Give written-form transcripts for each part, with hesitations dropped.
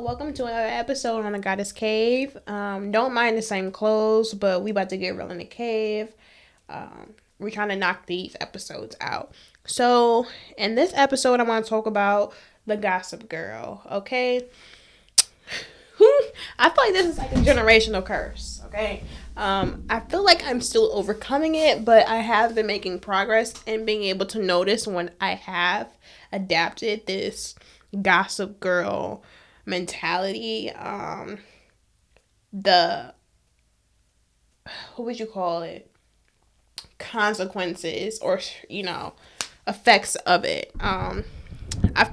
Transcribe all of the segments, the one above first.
welcome to another episode on the Goddess Cave. Don't mind the same clothes, but we about to get real in the cave. We're trying to knock these episodes out. So, in this episode, I want to talk about the Gossip Girl. Okay, I feel like this is like a generational curse. Okay, I feel like I'm still overcoming it, but I have been making progress and being able to notice when I have adapted this Gossip Girl mentality. The what would you call it? Consequences or effects of it. I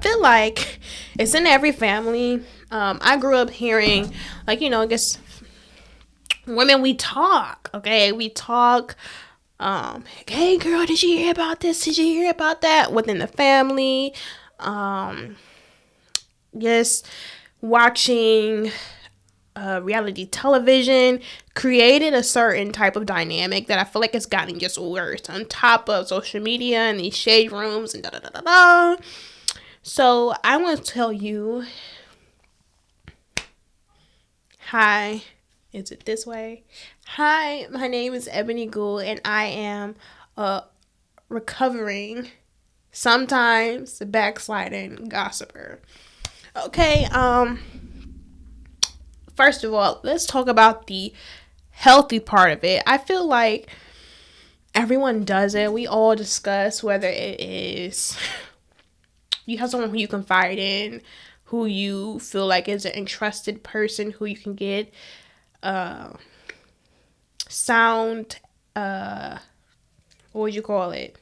feel like it's in every family. I grew up hearing I guess women, we talk. Okay, we talk. Hey girl, did you hear about this? Did you hear about that? Within the family. Just watching reality television created a certain type of dynamic that I feel like it's gotten just worse on top of social media and these shade rooms and da da da da da. So I want to tell you, hi, is it this way? Hi, my name is Ebony Gould and I am a recovering, sometimes backsliding gossiper. Okay, first of all, let's talk about the healthy part of it. I feel like everyone does it. We all discuss whether it is you have someone who you confide in, who you feel like is an entrusted person, who you can get sound, what would you call it?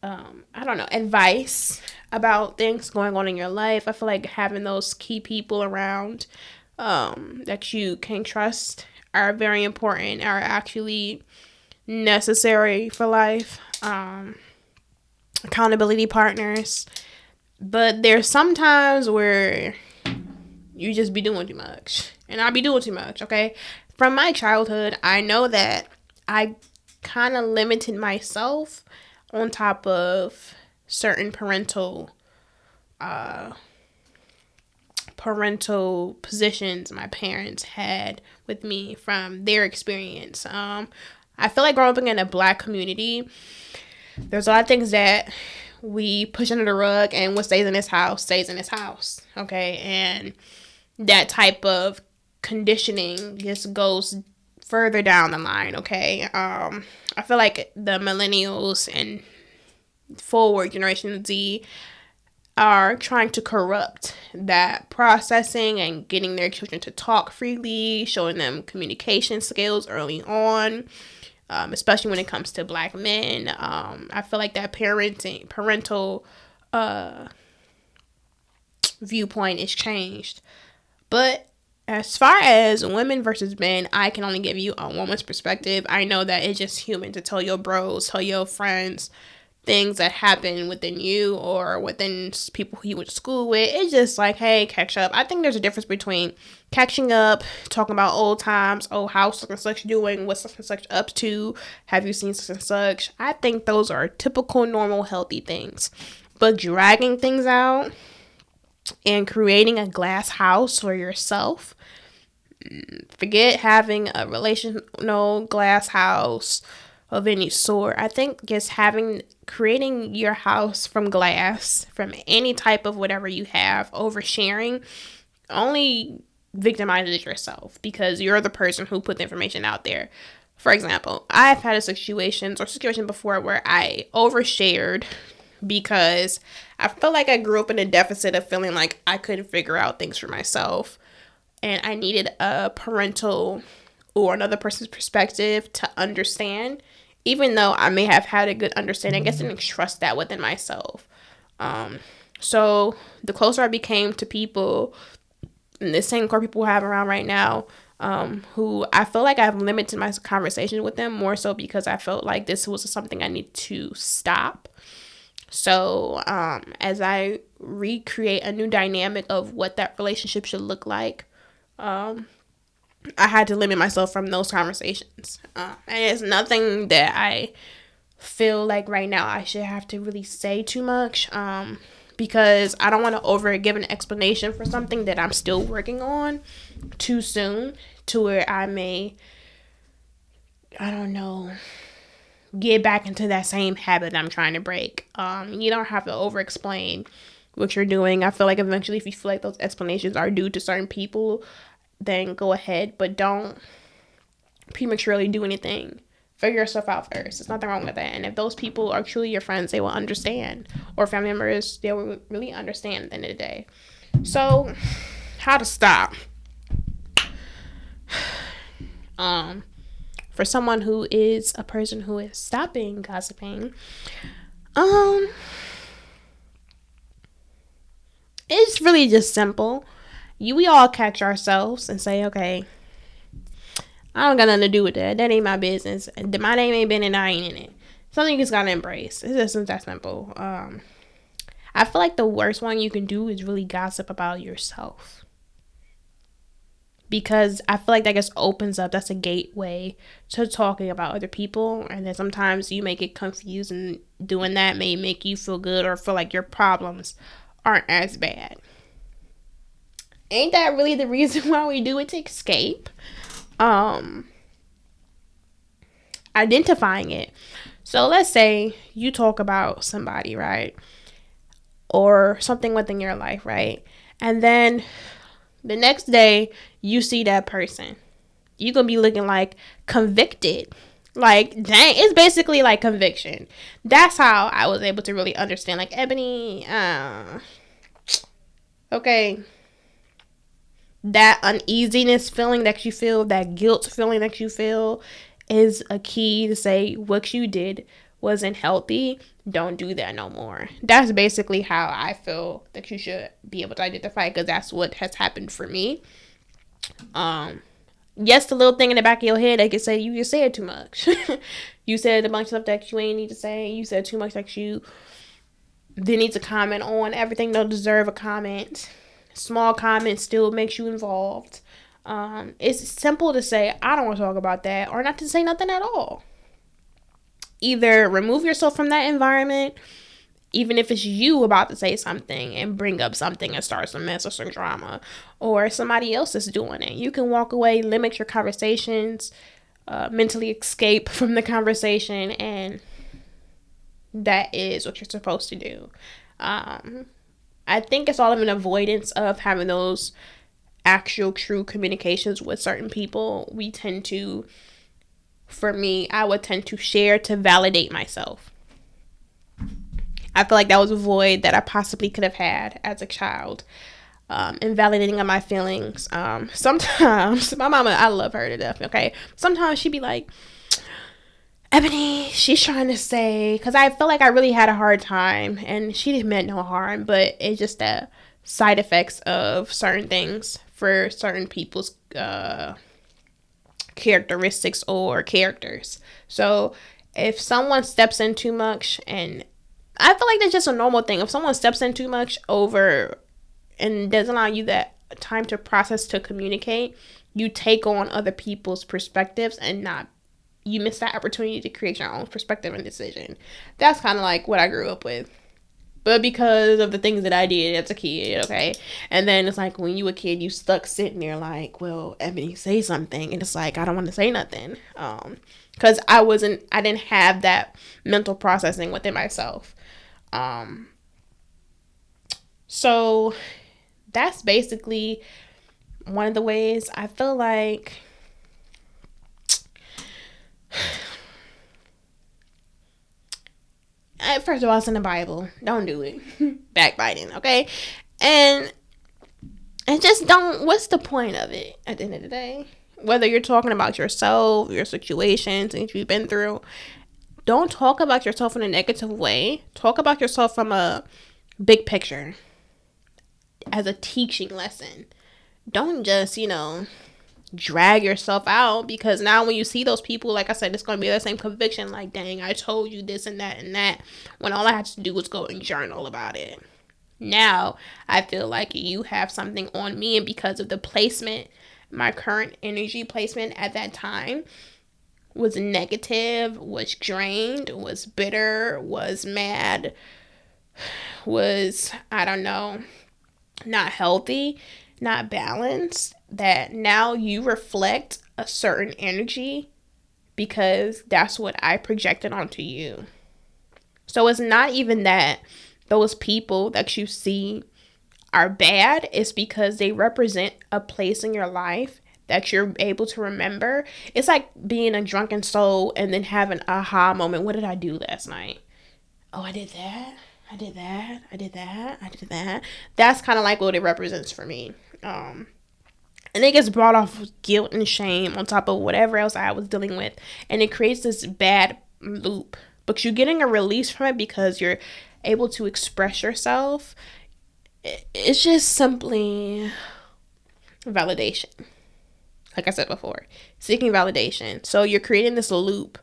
I don't know, advice about things going on in your life. I feel like having those key people around that you can trust are very important, are actually necessary for life. Accountability partners. But there's some times where you just be doing too much. And I be doing too much, okay? From my childhood, I know that I kind of limited myself on top of certain parental positions my parents had with me from their experience. I feel like growing up in a Black community, there's a lot of things that we push under the rug, and what stays in this house stays in this house, okay? And that type of conditioning just goes further down the line, okay? I feel like the millennials and forward Generation Z are trying to corrupt that processing and getting their children to talk freely, showing them communication skills early on, especially when it comes to Black men. I feel like that parental viewpoint is changed. But as far as women versus men, I can only give you a woman's perspective. I know that it's just human to tell your bros, tell your friends things that happen within you or within people who you went to school with. It's just like, hey, catch up. I think there's a difference between catching up, talking about old times, how's such and such doing, what's such and such up to, have you seen such and such. I think those are typical, normal, healthy things. But dragging things out and creating a glass house for yourself, forget having a relational glass house of any sort. I think just creating your house from glass, from any type of whatever you have, oversharing only victimizes yourself because you're the person who put the information out there. For example, I've had a situation before where I overshared because I felt like I grew up in a deficit of feeling like I couldn't figure out things for myself. And I needed a parental or another person's perspective to understand, even though I may have had a good understanding. I guess I didn't trust that within myself. So the closer I became to people, and the same core people I have around right now, who I feel like I've limited my conversation with them more so because I felt like this was something I need to stop. So as I recreate a new dynamic of what that relationship should look like, I had to limit myself from those conversations. And it's nothing that I feel like right now I should have to really say too much. because I don't want to over give an explanation for something that I'm still working on too soon, to where I may, I don't know, get back into that same habit I'm trying to break. You don't have to over explain what you're doing. I feel like eventually, if you feel like those explanations are due to certain people, then go ahead, but don't prematurely do anything. Figure yourself out first. There's nothing wrong with that. And if those people are truly your friends, they will understand. Or family members, they will really understand at the end of the day. So, how to stop? For someone who is a person who is stopping gossiping, it's really just simple. We all catch ourselves and say, okay, I don't got nothing to do with that. That ain't my business. My name ain't been in, I ain't in it. Something you just gotta embrace. It's just that simple. I feel like the worst one you can do is really gossip about yourself. Because I feel like that just opens up, that's a gateway to talking about other people. And then sometimes you may get confused, and doing that may make you feel good or feel like your problems aren't as bad. Ain't that really the reason why we do it, to escape? Identifying it. So let's say you talk about somebody, right? Or something within your life, right? And then the next day you see that person. You're going to be looking like convicted. Like, dang, it's basically like conviction. That's how I was able to really understand. Like, Ebony, okay, that uneasiness feeling that you feel, that guilt feeling that you feel, is a key to say what you did wasn't healthy. Don't do that no more. That's basically how I feel that you should be able to identify, because that's what has happened for me. Yes, the little thing in the back of your head, they can say you just said too much. You said a bunch of stuff that you ain't need to say. You said too much that you didn't need to comment on. Everything don't deserve a comment. Small comment still makes you involved. It's simple to say, I don't want to talk about that, or not to say nothing at all. Either remove yourself from that environment, even if it's you about to say something and bring up something and start some mess or some drama, or somebody else is doing it. You can walk away, limit your conversations, mentally escape from the conversation, and that is what you're supposed to do. I think it's all of an avoidance of having those actual true communications with certain people. We tend to, for me, I would tend to share to validate myself. I feel like that was a void that I possibly could have had as a child, in validating of my feelings. Sometimes, my mama, I love her to death, okay? Sometimes she'd be like, Ebony, she's trying to say, because I felt like I really had a hard time, and she didn't meant no harm, but it's just the side effects of certain things for certain people's characteristics or characters. So if someone steps in too much, and I feel like that's just a normal thing. If someone steps in too much over and doesn't allow you that time to process, to communicate, you take on other people's perspectives and you miss that opportunity to create your own perspective and decision. That's kind of like what I grew up with. But because of the things that I did as a kid, okay? And then it's like when you were a kid, you stuck sitting there like, well, Ebony, say something. And it's like, I don't want to say nothing. Because I didn't have that mental processing within myself. So that's basically one of the ways I feel like first of all, it's in the Bible. Don't do it. Backbiting, okay? And just don't, what's the point of it at the end of the day? Whether you're talking about yourself, your situations, things you've been through, don't talk about yourself in a negative way. Talk about yourself from a big picture, as a teaching lesson. Don't just, drag yourself out, because now when you see those people, like I said, it's going to be the same conviction, like, dang, I told you this and that, when all I had to do was go and journal about it. Now I feel like you have something on me, and because of the placement, my current energy placement at that time was negative, was drained, was bitter, was mad, was, I don't know, not healthy, not balanced, that now you reflect a certain energy because that's what I projected onto you. So it's not even that those people that you see are bad. It's because they represent a place in your life that you're able to remember. It's like being a drunken soul and then having an aha moment. What did I do last night? Oh, I did that. I did that. I did that. I did that. That's kind of like what it represents for me. And it gets brought off with guilt and shame on top of whatever else I was dealing with. And it creates this bad loop. But you're getting a release from it because you're able to express yourself. It's just simply validation. Like I said before, seeking validation. So you're creating this loop,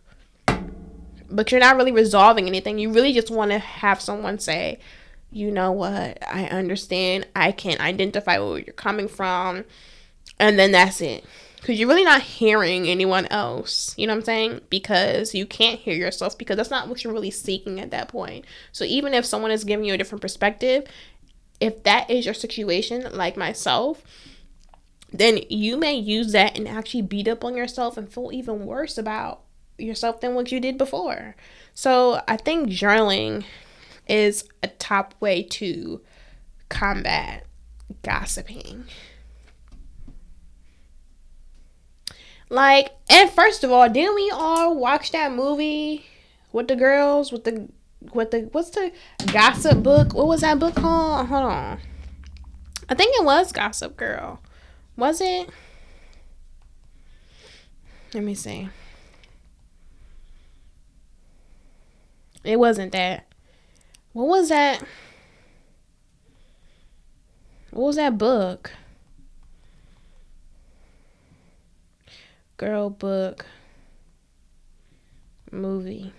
but you're not really resolving anything. You really just want to have someone say, you know what, I understand. I can identify where you're coming from. And then that's it. Because you're really not hearing anyone else. You know what I'm saying? Because you can't hear yourself, because that's not what you're really seeking at that point. So even if someone is giving you a different perspective, if that is your situation, like myself, then you may use that and actually beat up on yourself and feel even worse about yourself than what you did before. So I think journaling is a top way to combat gossiping. Like, and first of all, didn't we all watch that movie with the girls with the what's the gossip book? What was that book called? Hold on. I think it was Gossip Girl. Was it? Let me see. It wasn't that. What was that? What was that book? Girl book. Movie.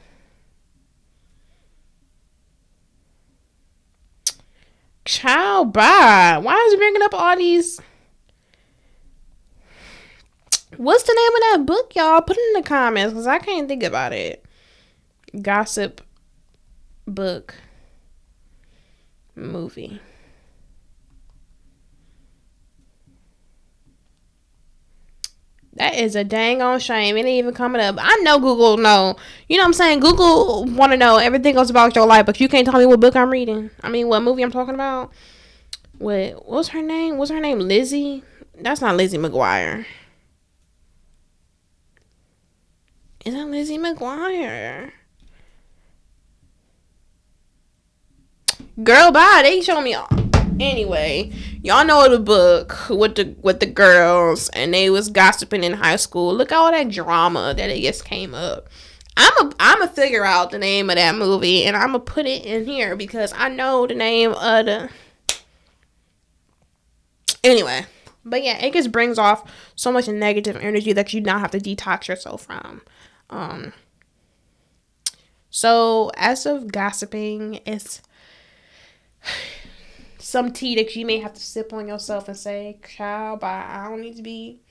Child, bye. Why is it bringing up all these? What's the name of that book, y'all? Put it in the comments, because I can't think about it. Gossip book movie. That is a dang on shame. It ain't even coming up. I know Google know. You know what I'm saying? Google want to know everything else about your life, but you can't tell me what book I'm reading. I mean, what movie I'm talking about. What's her name? What's her name? Lizzie? That's not Lizzie McGuire. Is that Lizzie McGuire? Girl, bye. They show me all. Anyway, y'all know the book with the girls, and they was gossiping in high school. Look at all that drama that it just came up. I'ma figure out the name of that movie, and I'ma put it in here because I know the name of the. Anyway, but yeah, it just brings off so much negative energy that you now have to detox yourself from. So as of gossiping, it's some tea that you may have to sip on yourself and say, child, bye. I don't need to be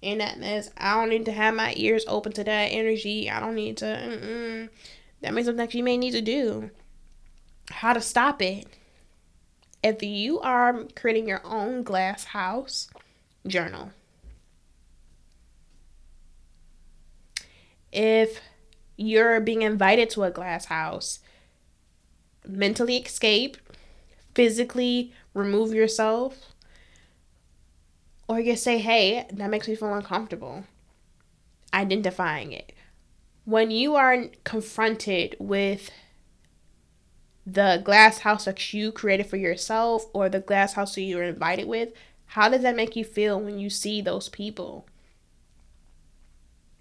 in that mess. I don't need to have my ears open to that energy. I don't need to. That may be something that you may need to do. How to stop it. If you are creating your own glass house, journal. If you're being invited to a glass house, mentally escape. Physically remove yourself, or just say, hey, that makes me feel uncomfortable. Identifying it. When you are confronted with the glass house that you created for yourself, or the glass house that you were invited with, how does that make you feel when you see those people,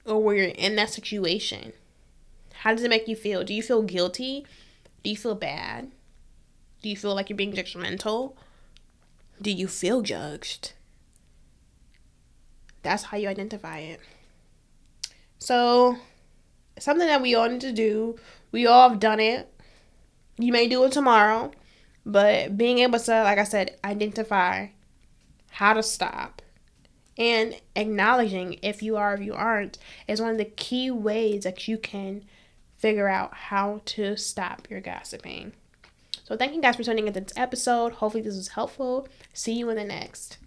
or where you're in that situation? How does it make you feel? Do you feel guilty? Do you feel bad? Do you feel like you're being judgmental? Do you feel judged? That's how you identify it. So, something that we all need to do. We all have done it. You may do it tomorrow. But being able to, like I said, identify how to stop. And acknowledging if you are or you aren't is one of the key ways that you can figure out how to stop your gossiping. So thank you guys for tuning into this episode. Hopefully this was helpful. See you in the next.